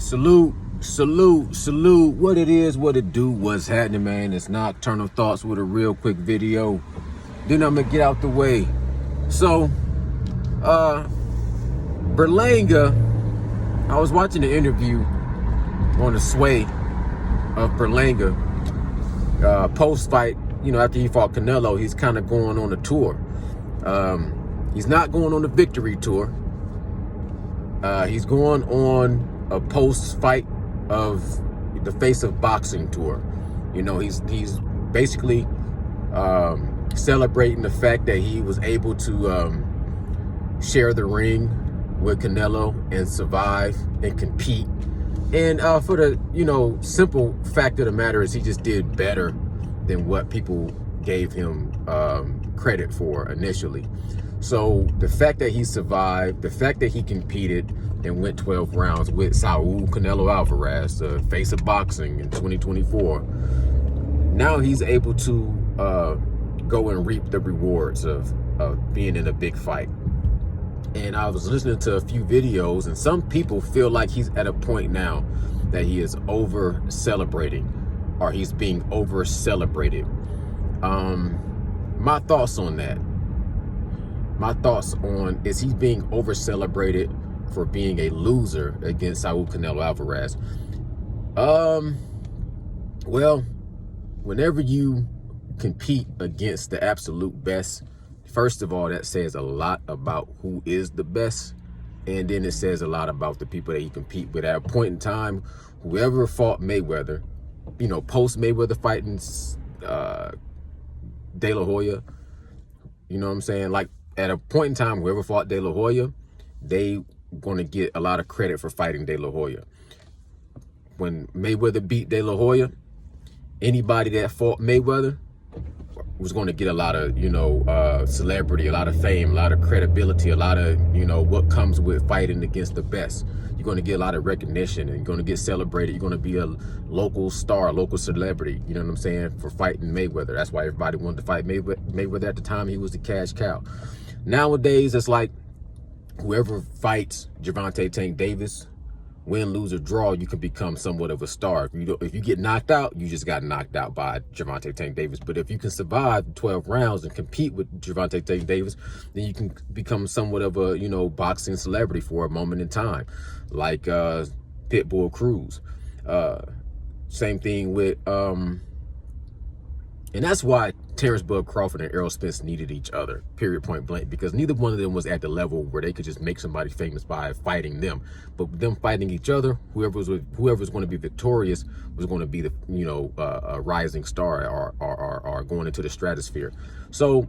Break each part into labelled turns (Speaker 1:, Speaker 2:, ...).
Speaker 1: Salute, salute, salute. What it is, what it do, what's happening, man. It's Nocturnal Thoughts with a real quick video. Then I'm gonna get out the way. So, Berlanga, I was watching the interview on the sway of Berlanga. Post-fight, after he fought Canelo, he's kind of going on a tour. He's not going on the victory tour. He's going on a post-fight of the Face of Boxing tour. He's basically celebrating the fact that he was able to share the ring with Canelo and survive and compete. And for the simple fact of the matter is he just did better than what people gave him credit for initially. So the fact that he survived, the fact that he competed and went 12 rounds with Saul Canelo Alvarez, the Face of Boxing in 2024, now he's able to go and reap the rewards of being in a big fight. And I was listening to a few videos, and some people feel like he's at a point now that he is over celebrating, or he's being over celebrated. My thoughts on that. My thoughts on, is he being over celebrated for being a loser against Saul Canelo Alvarez? Well, whenever you compete against the absolute best, first of all, that says a lot about who is the best. And then it says a lot about the people that you compete with. At a point in time, whoever fought Mayweather, post Mayweather fighting De La Hoya, you know what I'm saying? Like, at a point in time, whoever fought De La Hoya, they going to get a lot of credit for fighting De La Hoya. When Mayweather beat De La Hoya, anybody that fought Mayweather was going to get a lot of, celebrity, a lot of fame, a lot of credibility, a lot of, what comes with fighting against the best. You're going to get a lot of recognition, and you're going to get celebrated. You're going to be a local star, a local celebrity, you know what I'm saying, for fighting Mayweather. That's why everybody wanted to fight Mayweather at the time. He was the cash cow. Nowadays, it's like whoever fights Gervonta Tank Davis, win, lose, or draw, you can become somewhat of a star. If you get knocked out, you just got knocked out by Gervonta Tank Davis. But if you can survive 12 rounds and compete with Gervonta Tank Davis, then you can become somewhat of a, boxing celebrity for a moment in time, like Pitbull Cruz. Same thing with, and that's why Terrence Bud Crawford and Errol Spence needed each other, period, point blank, because neither one of them was at the level where they could just make somebody famous by fighting them. But them fighting each other, whoever's going to be victorious was going to be the, a rising star or going into the stratosphere. So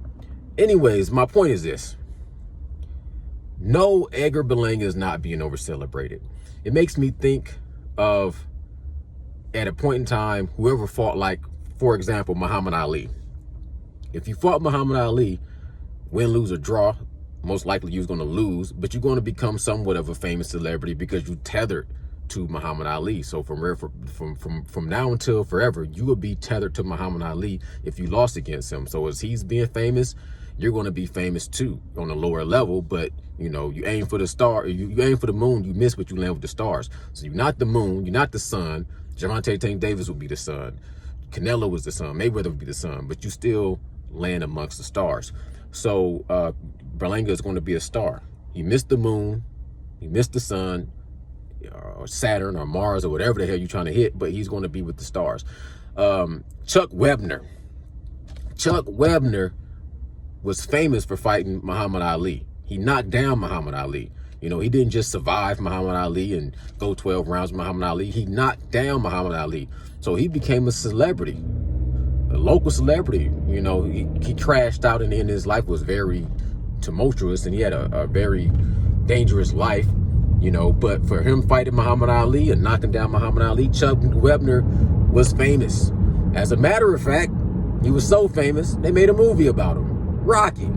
Speaker 1: anyways, my point is this. No, Edgar Berlanga is not being over celebrated. It makes me think of, at a point in time, whoever fought, like, for example, Muhammad Ali. If you fought Muhammad Ali, win, lose, or draw, most likely you're going to lose, but you're going to become somewhat of a famous celebrity because you tethered to Muhammad Ali. So from now until forever, you will be tethered to Muhammad Ali if you lost against him. So as he's being famous, you're going to be famous too on a lower level, but you aim for the star, you aim for the moon, you miss, but you land with the stars. So you're not the moon, you're not the sun. Gervonta Tank Davis would be the sun. Canelo was the sun. Mayweather would be the sun, but you still land amongst the stars. So Berlanga is going to be a star. He missed the moon, he missed the sun, or Saturn or Mars or whatever the hell you're trying to hit, but he's going to be with the stars. Chuck Webner was famous for fighting Muhammad Ali. He knocked down Muhammad Ali. He didn't just survive Muhammad Ali and go 12 rounds with Muhammad Ali. He knocked down Muhammad Ali. So he became a celebrity, a local celebrity. He crashed out, and his life was very tumultuous, and he had a very dangerous life, But for him fighting Muhammad Ali and knocking down Muhammad Ali, Chuck Webner was famous. As a matter of fact, he was so famous, they made a movie about him, Rocky.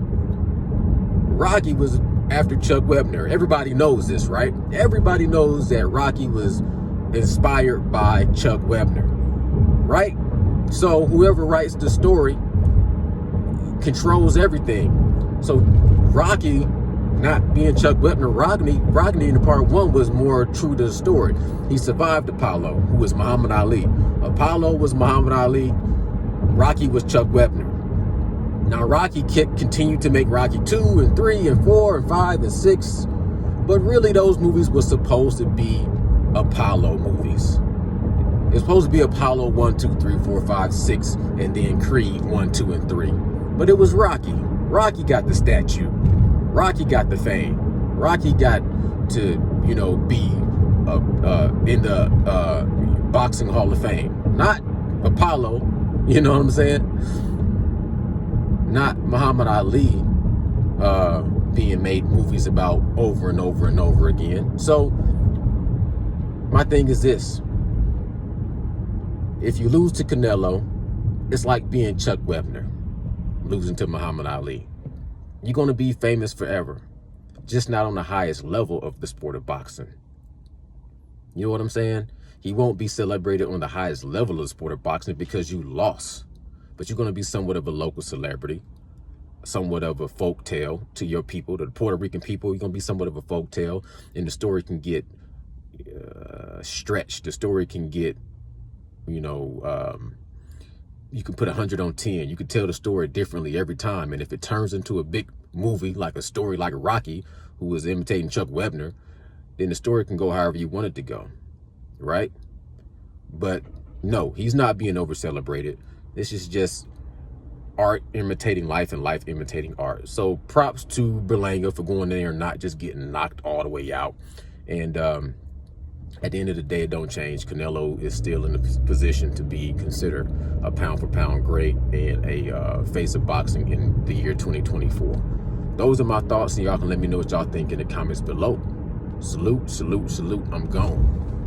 Speaker 1: Rocky was after Chuck Webner. Everybody knows this, right? Everybody knows that Rocky was inspired by Chuck Webner, right? So whoever writes the story controls everything. So Rocky not being Chuck Wepner, Rodney in part one was more true to the story. He survived Apollo, who was Muhammad Ali. Apollo was Muhammad Ali. Rocky was Chuck Wepner. Now, Rocky continued to make Rocky 2 and 3 and 4 and 5 and 6. But really, those movies were supposed to be Apollo movies. It's supposed to be Apollo 1, 2, 3, 4, 5, 6, and then Creed 1, 2, and 3. But it was Rocky. Rocky got the statue. Rocky got the fame. Rocky got to, be in the Boxing Hall of Fame. Not Apollo, you know what I'm saying? Not Muhammad Ali being made movies about over and over and over again. So my thing is this. If you lose to Canelo, it's like being Chuck Wepner, losing to Muhammad Ali. You're going to be famous forever, just not on the highest level of the sport of boxing. You know what I'm saying? He won't be celebrated on the highest level of the sport of boxing because you lost. But you're going to be somewhat of a local celebrity, somewhat of a folk tale to your people, to the Puerto Rican people. You're going to be somewhat of a folk tale, and the story can get stretched. The story can get, you can put 100 on 10. You can tell the story differently every time. And if it turns into a big movie, like a story like Rocky, who was imitating Chuck Wepner, then the story can go however you want it to go, right? But no, he's not being over-celebrated. This is just art imitating life and life imitating art. So props to Berlanga for going there and not just getting knocked all the way out. And at the end of the day, it don't change. Canelo is still in a position to be considered a pound-for-pound great and a face of boxing in the year 2024. Those are my thoughts, and y'all can let me know what y'all think in the comments below. Salute, salute, salute. I'm gone.